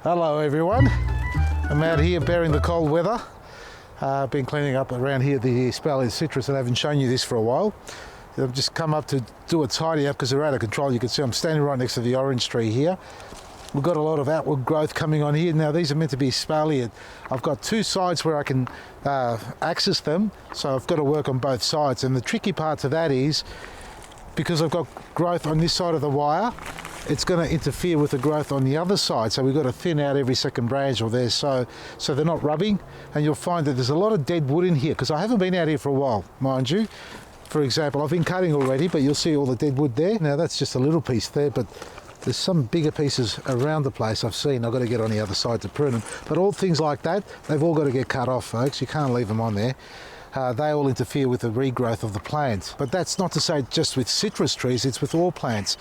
Hello everyone, I'm out here bearing the cold weather. Been cleaning up around here the Espaliered citrus, and I haven't shown you this for a while. I've just come up to do a tidy up because they're out of control. You can see I'm standing right next to the orange tree here. We've got a lot of outward growth coming on here. Now these are meant to be espaliered. I've got two sides where I can access them, so I've got to work on both sides. And the tricky part to that is, because I've got growth on this side of the wire, it's going to interfere with the growth on the other side. So we've got to thin out every second branch or there, so they're not rubbing. And you'll find that there's a lot of dead wood in here, because I haven't been out here for a while, mind you. For example, I've been cutting already, but you'll see all the dead wood there. Now that's just a little piece there, but there's some bigger pieces around the place I've seen. I've got to get on the other side to prune them. But all things like that, they've all got to get cut off, folks. You can't leave them on there. They all interfere with the regrowth of the plant. But that's not to say just with citrus trees, it's with all plants.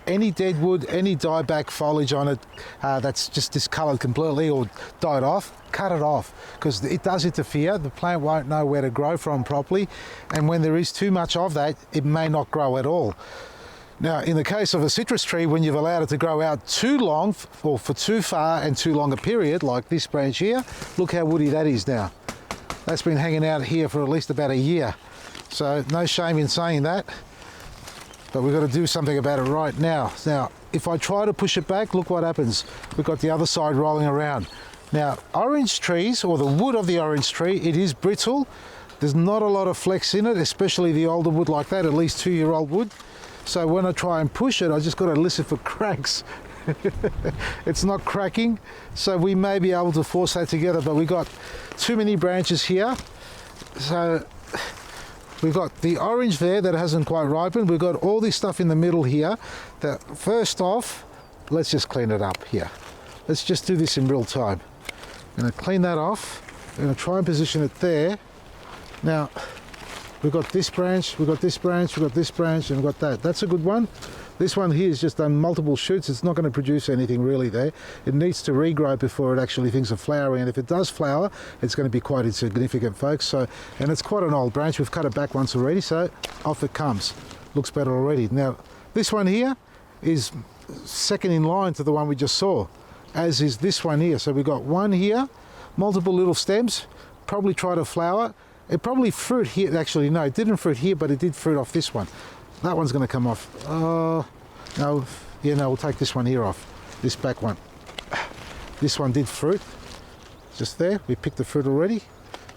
Any dead wood, any dieback foliage on it that's just discoloured completely or died off, cut it off, because it does interfere. The plant won't know where to grow from properly, and when there is too much of that, it may not grow at all. Now, in the case of a citrus tree, when you've allowed it to grow out too long, or for too far and too long a period, like this branch here, look how woody that is now. That's been hanging out here for at least about a year. So no shame in saying that, but we've got to do something about it right now. Now, if I try to push it back, look what happens. We've got the other side rolling around. Now, orange trees, or the wood of the orange tree, it is brittle. There's not a lot of flex in it, especially the older wood like that, at least 2-year-old wood. So when I try and push it, I just got to listen for cracks. It's not cracking, so we may be able to force that together, but we've got too many branches here. So we've got the orange there that hasn't quite ripened. We've got all this stuff in the middle here. That first off, let's just clean it up here. Let's just do this in real time. I'm going to clean that off. I'm going to try and position it there. Now we've got this branch, we've got this branch, we've got this branch, and we've got that. That's a good one. This one here is just done multiple shoots. It's not going to produce anything really there. It needs to regrow before it actually thinks of flowering, and if it does flower, it's going to be quite insignificant, folks. So, and it's quite an old branch. We've cut it back once already, so off it comes. Looks better already. Now, this one here is second in line to the one we just saw, as is this one here. So we've got one here, multiple little stems, probably try to flower. It probably fruit here, actually no, it didn't fruit here, but it did fruit off this one. That one's going to come off. No, yeah, no, we'll take this one here off, this back one. This one did fruit, just there. We picked the fruit already,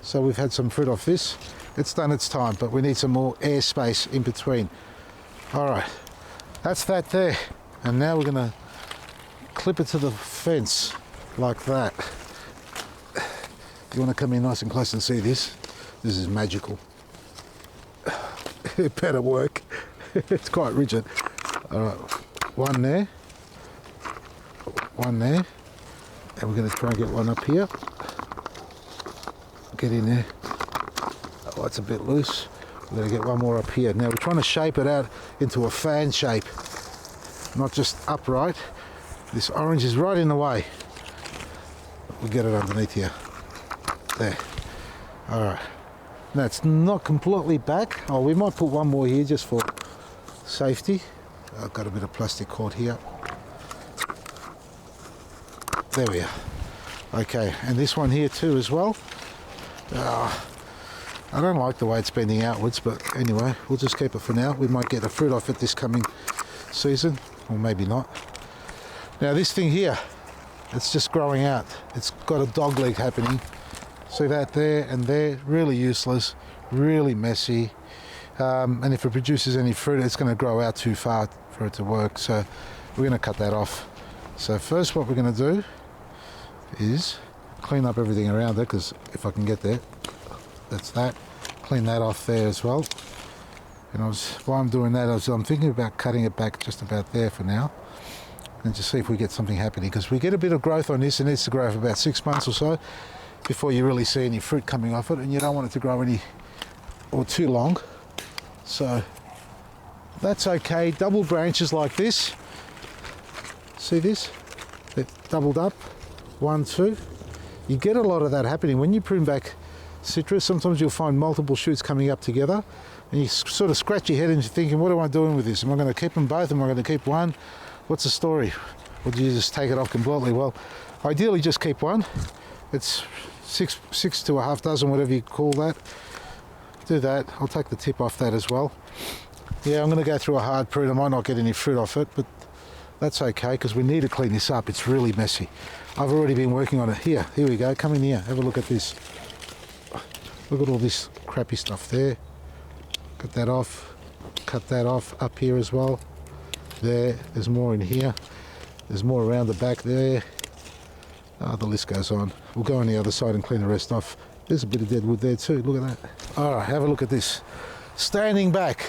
so we've had some fruit off this. It's done its time, but we need some more air space in between. All right, that's that there. And now we're going to clip it to the fence like that. You want to come in nice and close and see this? This is magical. It better work. It's quite rigid. All right, one there, and we're going to try and get one up here. Get in there. Oh, it's a bit loose. We're going to get one more up here. Now we're trying to shape it out into a fan shape, not just upright. This orange is right in the way. We'll get it underneath here. There. All right. Now it's not completely back. Oh, we might put one more here just for safety. I've got a bit of plastic cord here. There we are. Okay, and this one here too as well. I don't like the way it's bending outwards, but anyway, we'll just keep it for now. We might get a fruit off it this coming season, or maybe not. Now this thing here, it's just growing out. It's got a dog leg happening. See that there and there, really useless, really messy. And if it produces any fruit, it's going to grow out too far for it to work. So we're going to cut that off. So first what we're going to do is clean up everything around it, because if I can get there, that's that. Clean that off there as well. And while I'm doing that, I'm thinking about cutting it back just about there for now, and just see if we get something happening, because we get a bit of growth on this. It needs to grow for about 6 months or so before you really see any fruit coming off it, and you don't want it to grow any or too long. So that's okay. Double branches like this, see this? They're doubled up, 1, 2. You get a lot of that happening when you prune back citrus. Sometimes you'll find multiple shoots coming up together, and you sort of scratch your head and you're thinking, what am I doing with this? Am I going to keep them both? Am I going to keep one? What's the story? Or do you just take it off completely? Well, Ideally just keep one. It's six to a half dozen, whatever you call that. Do that. I'll take the tip off that as well. Yeah, I'm going to go through a hard prune. I might not get any fruit off it, but that's okay because we need to clean this up. It's really messy. I've already been working on it. Here we go. Come in here. Have a look at this. Look at all this crappy stuff there. Cut that off. Cut that off up here as well. There's more in here. There's more around the back there. The list goes on. We'll go on the other side and clean the rest off. There's a bit of dead wood there too. Look at that. All right, have a look at this. Standing back.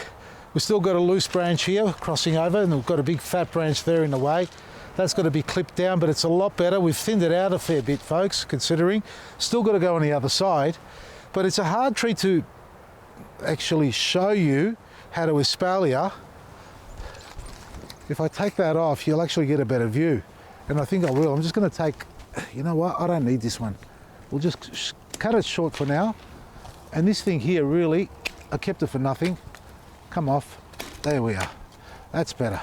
We've still got a loose branch here crossing over, and we've got a big fat branch there in the way. That's got to be clipped down, but it's a lot better. We've thinned it out a fair bit, folks, considering. Still got to go on the other side. But it's a hard tree to actually show you how to espalier. If I take that off, you'll actually get a better view. And I think I will. I'm just going to take, you know what, I don't need this one. We'll just cut it short for now. And this thing here, really, I kept it for nothing. Come off. There we are. That's better.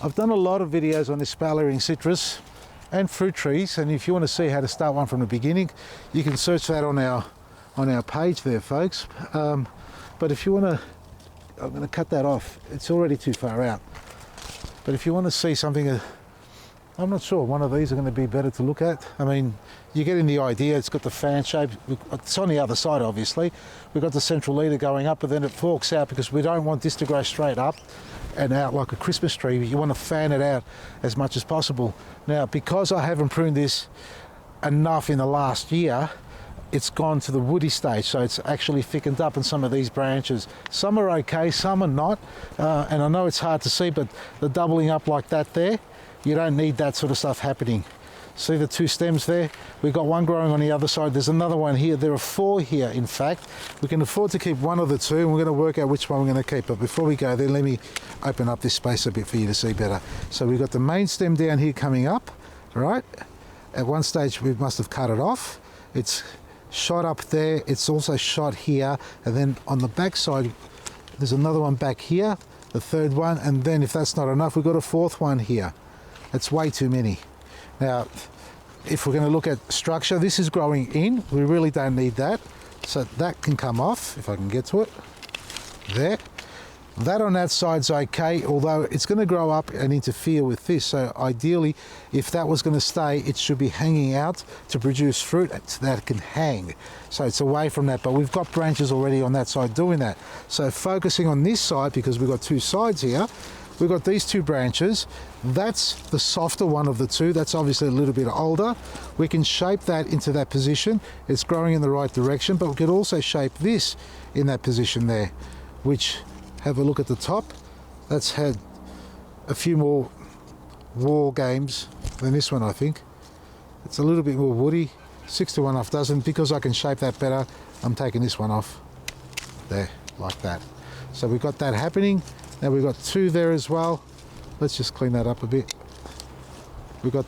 I've done a lot of videos on espaliering citrus and fruit trees, and if you want to see how to start one from the beginning, you can search that on our page there, folks. But if you want to, I'm going to cut that off. It's already too far out. But if you want to see something, I'm not sure, one of these are going to be better to look at. I mean, you're getting the idea. It's got the fan shape. It's on the other side, obviously. We've got the central leader going up, but then it forks out because we don't want this to grow straight up and out like a Christmas tree. You want to fan it out as much as possible. Now, because I haven't pruned this enough in the last year, it's gone to the woody stage, so it's actually thickened up in some of these branches. Some are okay, some are not, and I know it's hard to see, but the doubling up like that there, you don't need that sort of stuff happening. See the two stems there? We've got one growing on the other side. There's another one here. There are 4 here, in fact. We can afford to keep one of the 2, and we're going to work out which one we're going to keep. But before we go there, let me open up this space a bit for you to see better. So we've got the main stem down here coming up, right? At one stage, we must have cut it off. It's shot up there. It's also shot here. And then on the back side, there's another one back here, the 3rd one. And then if that's not enough, we've got a 4th one here. It's way too many. Now, if we're going to look at structure, this is growing in. We really don't need that. So that can come off, if I can get to it. There. That on that side's okay, although it's going to grow up and interfere with this. So ideally, if that was going to stay, it should be hanging out to produce fruit so that it can hang. So it's away from that, but we've got branches already on that side doing that. So focusing on this side, because we've got 2 sides here, we've got these 2 branches. That's the softer one of the 2. That's obviously a little bit older. We can shape that into that position. It's growing in the right direction, but we could also shape this in that position there, which, have a look at the top. That's had a few more war games than this one, I think. It's a little bit more woody, 6 to 1 half dozen. Because I can shape that better, I'm taking this one off. There, like that. So we've got that happening. Now we've got 2 there as well. Let's just clean that up a bit. We've got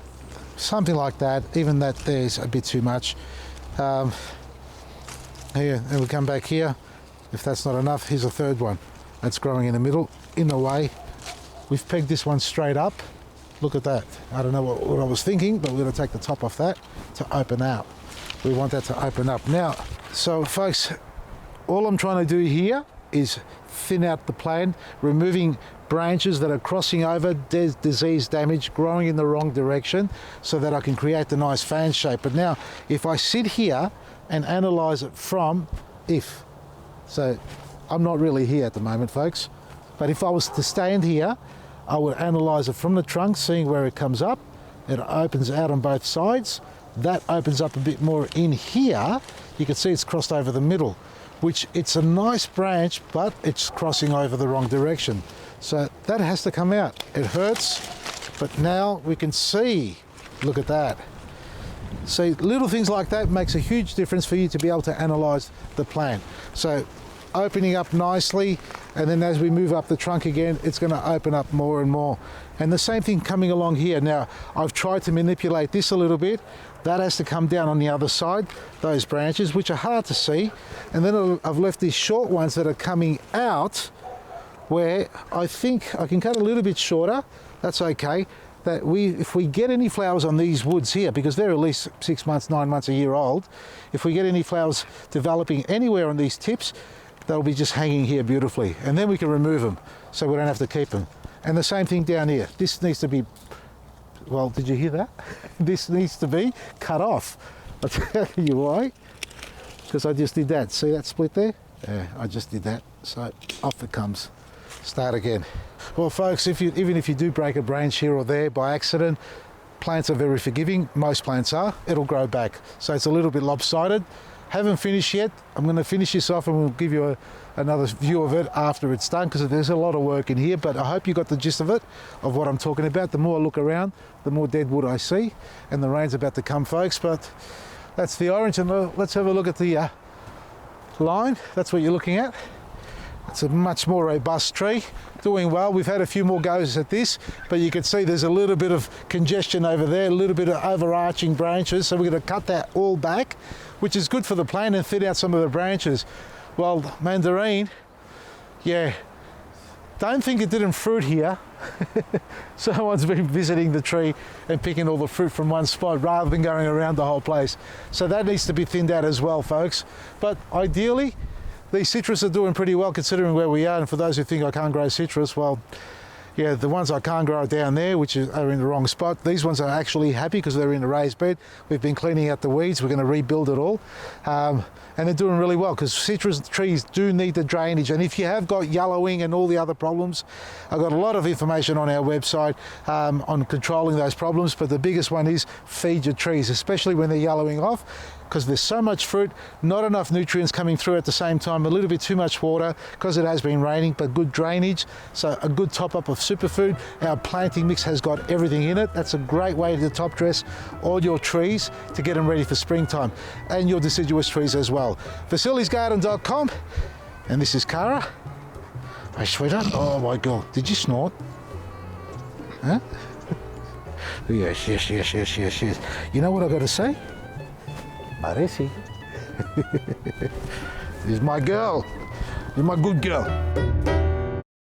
something like that. Even that there's a bit too much. Here, and we come back here. If that's not enough, here's a 3rd one. That's growing in the middle, in the way. We've pegged this one straight up. Look at that. I don't know what I was thinking, but we're going to take the top off that to open out. We want that to open up. Now, so folks, all I'm trying to do here is thin out the plant, removing branches that are crossing over, disease damage, growing in the wrong direction, so that I can create the nice fan shape. But now, if I sit here and analyze it from so I'm not really here at the moment, folks, but if I was to stand here, I would analyze it from the trunk, seeing where it comes up. It opens out on both sides. That opens up a bit more in here. You can see it's crossed over the middle, which it's a nice branch, but it's crossing over the wrong direction. So that has to come out. It hurts, but now we can see, look at that. See, little things like that makes a huge difference for you to be able to analyze the plant. So opening up nicely, and then as we move up the trunk again, it's going to open up more and more. And the same thing coming along here. Now, I've tried to manipulate this a little bit. That has to come down on the other side, those branches, which are hard to see. And then I've left these short ones that are coming out, where I think I can cut a little bit shorter. That's okay. that if we get any flowers on these woods here, because they're at least 6 months, 9 months, a year old, if we get any flowers developing anywhere on these tips, they'll be just hanging here beautifully. And then we can remove them so we don't have to keep them. And the same thing down here. This needs to be, well, did you hear that? This needs to be cut off. I'll tell you why. Because I just did that. See that split there? Yeah, I just did that. So off it comes. Start again. Well, folks, even if you do break a branch here or there by accident, plants are very forgiving. Most plants are. It'll grow back. So it's a little bit lopsided. Haven't finished yet. I'm going to finish this off and we'll give you another view of it after it's done, because there's a lot of work in here, but I hope you got the gist of it, of what I'm talking about. The more I look around, the more dead wood I see, and the rain's about to come, folks. But that's the orange, and let's have a look at the line. That's what you're looking at. It's a much more robust tree, doing well. We've had a few more goes at this, but you can see there's a little bit of congestion over there, a little bit of overarching branches, so we're going to cut that all back, which is good for the plant, and thin out some of the branches. Well, mandarin, yeah, don't think it didn't fruit here. Someone's been visiting the tree and picking all the fruit from one spot rather than going around the whole place. So that needs to be thinned out as well, folks. But ideally, these citrus are doing pretty well considering where we are. And for those who think I can't grow citrus, well, yeah, the ones I can't grow down there, which are in the wrong spot. These ones are actually happy because they're in a raised bed. We've been cleaning out the weeds. We're going to rebuild it all. And they're doing really well, because citrus trees do need the drainage. And if you have got yellowing and all the other problems, I've got a lot of information on our website on controlling those problems. But the biggest one is feed your trees, especially when they're yellowing off, because there's so much fruit, not enough nutrients coming through at the same time, a little bit too much water because it has been raining, but good drainage, so a good top up of superfood. Our planting mix has got everything in it. That's a great way to top dress all your trees to get them ready for springtime, and your deciduous trees as well. Vasili'sGarden.com, and this is Cara. Hey, sweetheart. Oh my God, did you snort? Huh? Yes. You know what I've got to say? Parece. This is my girl. You're my good girl.